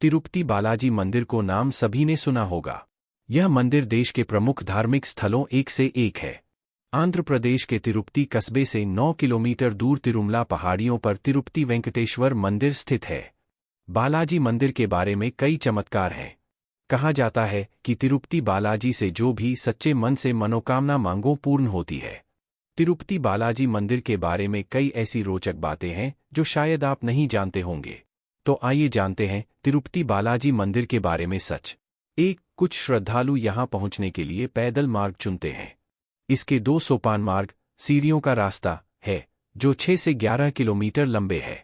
तिरुपति बालाजी मंदिर को नाम सभी ने सुना होगा। यह मंदिर देश के प्रमुख धार्मिक स्थलों एक से एक है। आंध्र प्रदेश के तिरुपति कस्बे से 9 किलोमीटर दूर तिरुमला पहाड़ियों पर तिरुपति वेंकटेश्वर मंदिर स्थित है। बालाजी मंदिर के बारे में कई चमत्कार हैं। कहा जाता है कि तिरुपति बालाजी से जो भी सच्चे मन से मनोकामना मांगो पूर्ण होती है। तिरुपति बालाजी मंदिर के बारे में कई ऐसी रोचक बातें हैं जो शायद आप नहीं जानते होंगे। तो आइए जानते हैं तिरुपति बालाजी मंदिर के बारे में सच। 1. कुछ श्रद्धालु यहां पहुंचने के लिए पैदल मार्ग चुनते हैं। इसके 2 सोपान मार्ग, सीढ़ियों का रास्ता है जो 6 से 11 किलोमीटर लंबे है।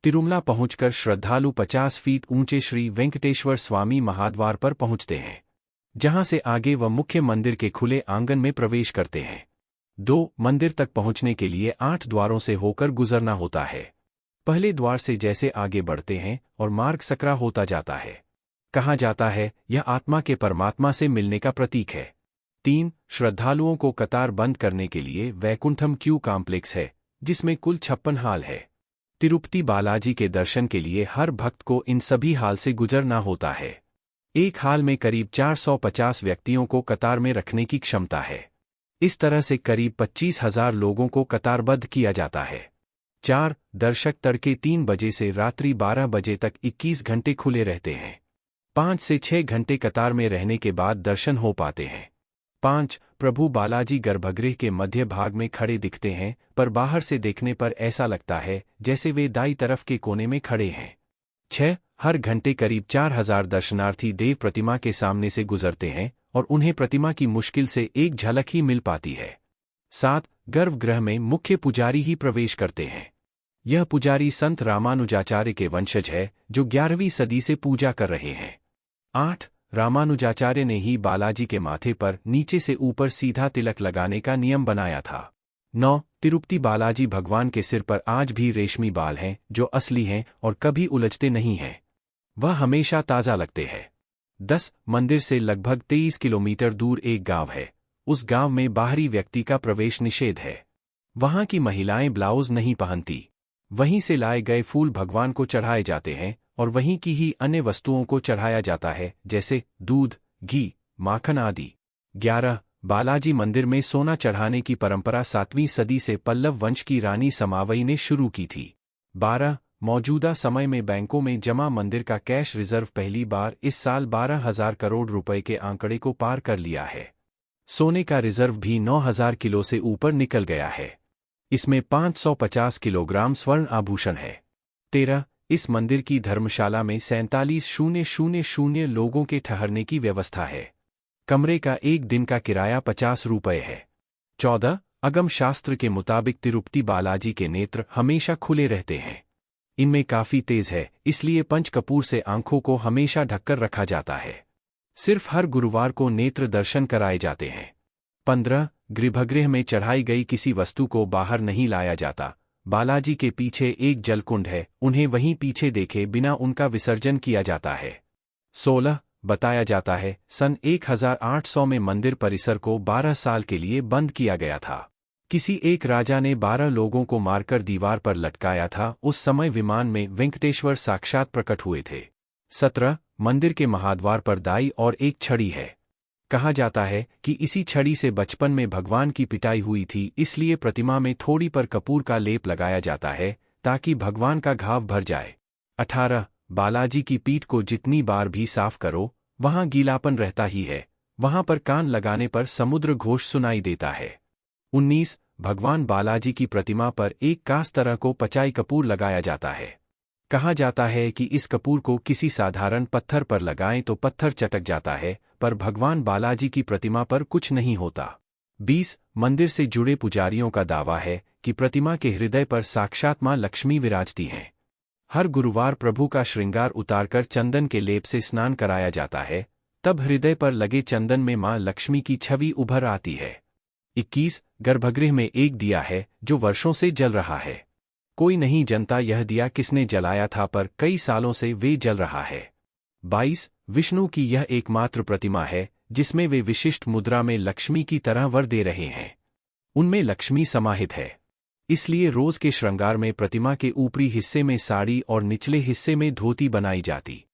तिरुमला पहुंचकर श्रद्धालु 50 फीट ऊंचे श्री वेंकटेश्वर स्वामी महाद्वार पर पहुंचते हैं, जहां से आगे वह मुख्य मंदिर के खुले आंगन में प्रवेश करते हैं। 2. मंदिर तक पहुंचने के लिए 8 द्वारों से होकर गुजरना होता है। पहले द्वार से जैसे आगे बढ़ते हैं और मार्ग सकरा होता जाता है। कहा जाता है यह आत्मा के परमात्मा से मिलने का प्रतीक है। 3. श्रद्धालुओं को कतार बंद करने के लिए वैकुंठम क्यू कॉम्प्लेक्स है, जिसमें कुल 56 हाल है। तिरुपति बालाजी के दर्शन के लिए हर भक्त को इन सभी हाल से गुजरना होता है। एक हाल में करीब 450 व्यक्तियों को कतार में रखने की क्षमता है। इस तरह से करीब 25,000 लोगों को कतारबद्ध किया जाता है। 4. दर्शक तड़के 3 बजे से रात्रि 12 बजे तक 21 घंटे खुले रहते हैं। 5 से 6 घंटे कतार में रहने के बाद दर्शन हो पाते हैं। 5. प्रभु बालाजी गर्भगृह के मध्य भाग में खड़े दिखते हैं, पर बाहर से देखने पर ऐसा लगता है जैसे वे दाईं तरफ के कोने में खड़े हैं। 6. हर घंटे करीब 4,000 दर्शनार्थी देव प्रतिमा के सामने से गुजरते हैं और उन्हें प्रतिमा की मुश्किल से एक झलक ही मिल पाती है। 7. गर्भगृह में मुख्य पुजारी ही प्रवेश करते हैं। यह पुजारी संत रामानुजाचार्य के वंशज है, जो 11वीं सदी से पूजा कर रहे हैं। 8. रामानुजाचार्य ने ही बालाजी के माथे पर नीचे से ऊपर सीधा तिलक लगाने का नियम बनाया था। 9. तिरुपति बालाजी भगवान के सिर पर आज भी रेशमी बाल हैं, जो असली हैं और कभी उलझते नहीं हैं। वह हमेशा ताज़ा लगते हैं। 10. मंदिर से लगभग 23 किलोमीटर दूर एक गांव है। उस गांव में बाहरी व्यक्ति का प्रवेश निषेध है। वहां की महिलाएं ब्लाउज नहीं पहनती। वहीं से लाए गए फूल भगवान को चढ़ाए जाते हैं और वहीं की ही अन्य वस्तुओं को चढ़ाया जाता है, जैसे दूध, घी, माखन आदि। 11. बालाजी मंदिर में सोना चढ़ाने की परंपरा 7वीं सदी से पल्लव वंश की रानी समावई ने शुरू की थी। 12. मौजूदा समय में बैंकों में जमा मंदिर का कैश रिजर्व पहली बार इस साल 12,000 करोड़ रुपए के आंकड़े को पार कर लिया है। सोने का रिजर्व भी 9,000 किलो से ऊपर निकल गया है। इसमें 550 किलोग्राम स्वर्ण आभूषण है। 13. इस मंदिर की धर्मशाला में 47,000 लोगों के ठहरने की व्यवस्था है। कमरे का एक दिन का किराया 50 रुपये है। 14. अगम शास्त्र के मुताबिक तिरुपति बालाजी के नेत्र हमेशा खुले रहते हैं। इनमें काफी तेज है, इसलिए पंचकपूर से आंखों को हमेशा ढककर रखा जाता है। सिर्फ हर गुरुवार को नेत्र दर्शन कराए जाते हैं। 15. गर्भगृह में चढ़ाई गई किसी वस्तु को बाहर नहीं लाया जाता। बालाजी के पीछे एक जलकुंड है, उन्हें वहीं पीछे देखे बिना उनका विसर्जन किया जाता है। 16. बताया जाता है सन 1800 में मंदिर परिसर को 12 साल के लिए बंद किया गया था। किसी एक राजा ने 12 लोगों को मारकर दीवार पर लटकाया था। उस समय विमान में वेंकटेश्वर साक्षात प्रकट हुए थे। 17. मंदिर के महाद्वार पर दाई और एक छड़ी है। कहा जाता है कि इसी छड़ी से बचपन में भगवान की पिटाई हुई थी, इसलिए प्रतिमा में थोड़ी पर कपूर का लेप लगाया जाता है ताकि भगवान का घाव भर जाए। 18. बालाजी की पीठ को जितनी बार भी साफ करो, वहां गीलापन रहता ही है। वहां पर कान लगाने पर समुद्र घोष सुनाई देता है। 19. भगवान बालाजी की प्रतिमा पर एक खास तरह को पचाई कपूर लगाया जाता है। कहा जाता है कि इस कपूर को किसी साधारण पत्थर पर लगाएं तो पत्थर चटक जाता है, पर भगवान बालाजी की प्रतिमा पर कुछ नहीं होता। 20. मंदिर से जुड़े पुजारियों का दावा है कि प्रतिमा के हृदय पर साक्षात मां लक्ष्मी विराजती हैं। हर गुरुवार प्रभु का श्रृंगार उतारकर चंदन के लेप से स्नान कराया जाता है, तब हृदय पर लगे चंदन में मां लक्ष्मी की छवि उभर आती है। 21. गर्भगृह में एक दिया है जो वर्षों से जल रहा है। कोई नहीं जानता यह दिया किसने जलाया था, पर कई सालों से वे जल रहा है। 22. विष्णु की यह एकमात्र प्रतिमा है जिसमें वे विशिष्ट मुद्रा में लक्ष्मी की तरह वर दे रहे हैं। उनमें लक्ष्मी समाहित है, इसलिए रोज के श्रृंगार में प्रतिमा के ऊपरी हिस्से में साड़ी और निचले हिस्से में धोती बनाई जाती।